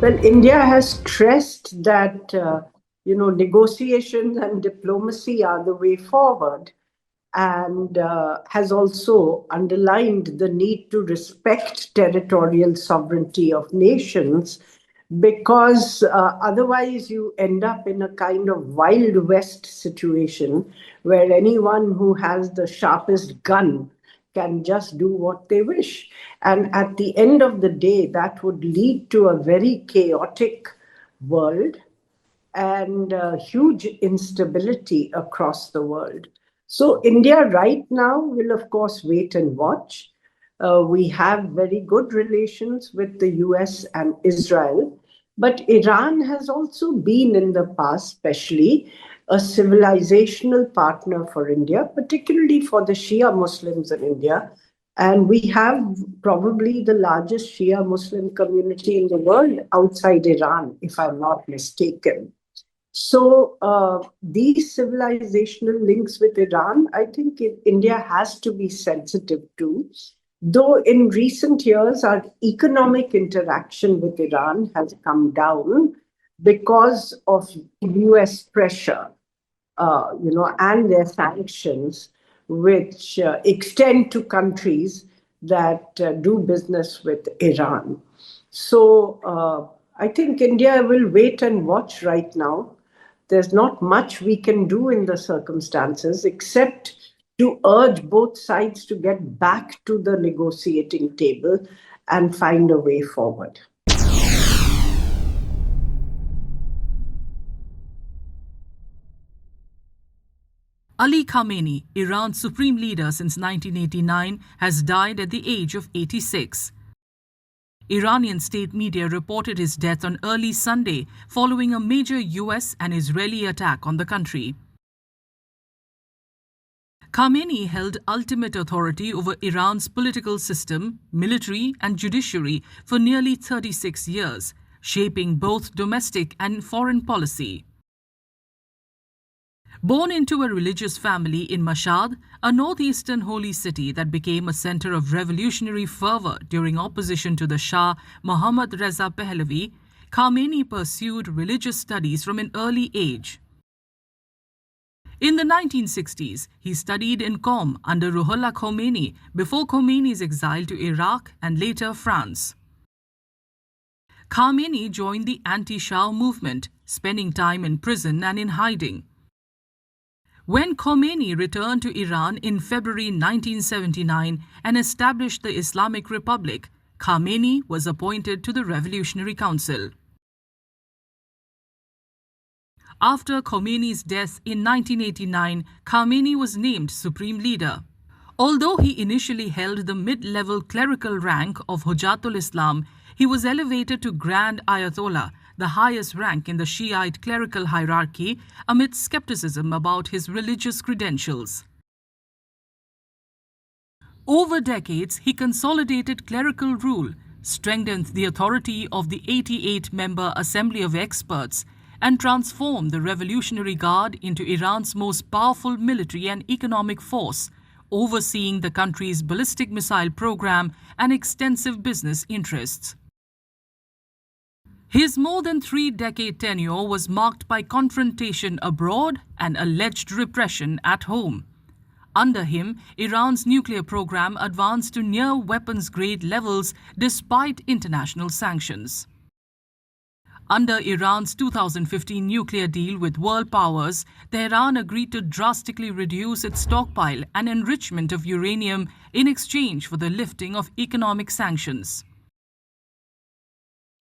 Well, India has stressed that negotiations and diplomacy are the way forward, and has also underlined the need to respect territorial sovereignty of nations, because otherwise you end up in a kind of Wild West situation where anyone who has the sharpest gun can just do what they wish. And at the end of the day, that would lead to a very chaotic world and huge instability across the world. So, India right now will, of course, wait and watch. We have very good relations with the US and Israel, but Iran has also been in the past, especially, a civilizational partner for India, particularly for the Shia Muslims in India. And we have probably the largest Shia Muslim community in the world outside Iran, if I'm not mistaken. So these civilizational links with Iran, I think India has to be sensitive to. Though in recent years, our economic interaction with Iran has come down because of US pressure, and their sanctions, which extend to countries that do business with Iran. So I think India will wait and watch right now. There's not much we can do in the circumstances except to urge both sides to get back to the negotiating table and find a way forward. Ali Khamenei, Iran's supreme leader since 1989, has died at the age of 86. Iranian state media reported his death on early Sunday following a major US and Israeli attack on the country. Khamenei held ultimate authority over Iran's political system, military and judiciary for nearly 36 years, shaping both domestic and foreign policy. Born into a religious family in Mashhad, a northeastern holy city that became a center of revolutionary fervor during opposition to the Shah Mohammad Reza Pahlavi, Khamenei pursued religious studies from an early age. In the 1960s, he studied in Qom under Ruhollah Khomeini before Khomeini's exile to Iraq and later France. Khamenei joined the anti-Shah movement, spending time in prison and in hiding. When Khomeini returned to Iran in February 1979 and established the Islamic Republic, Khamenei was appointed to the Revolutionary Council. After Khomeini's death in 1989, Khamenei was named Supreme Leader. Although he initially held the mid-level clerical rank of Hujatul Islam, he was elevated to Grand Ayatollah, the highest rank in the Shiite clerical hierarchy, amid skepticism about his religious credentials. Over decades, he consolidated clerical rule, strengthened the authority of the 88-member Assembly of Experts, and transformed the Revolutionary Guard into Iran's most powerful military and economic force, overseeing the country's ballistic missile program and extensive business interests. His more than three-decade tenure was marked by confrontation abroad and alleged repression at home. Under him, Iran's nuclear program advanced to near weapons-grade levels despite international sanctions. Under Iran's 2015 nuclear deal with world powers, Tehran agreed to drastically reduce its stockpile and enrichment of uranium in exchange for the lifting of economic sanctions.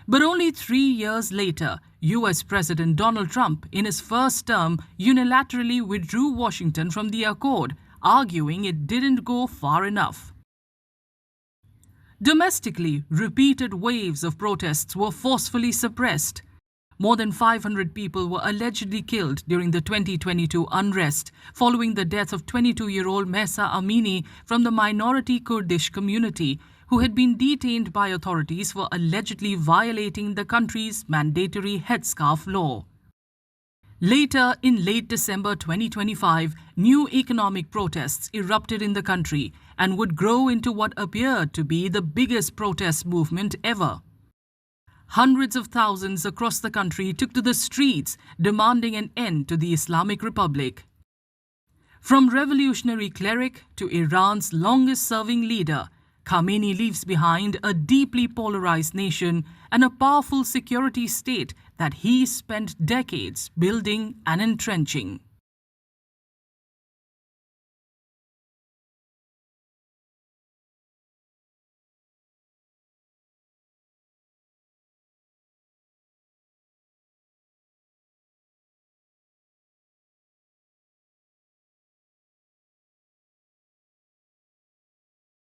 But only 3 years later, US President Donald Trump, in his first term, unilaterally withdrew Washington from the accord, arguing it didn't go far enough. Domestically, repeated waves of protests were forcefully suppressed. More than 500 people were allegedly killed during the 2022 unrest, following the death of 22-year-old Mahsa Amini from the minority Kurdish community, who had been detained by authorities for allegedly violating the country's mandatory headscarf law. Later, in late December 2025, new economic protests erupted in the country and would grow into what appeared to be the biggest protest movement ever. hundreds of thousands across the country took to the streets demanding an end to the Islamic Republic. From revolutionary cleric to Iran's longest-serving leader, Khamenei leaves behind a deeply polarized nation and a powerful security state that he spent decades building and entrenching.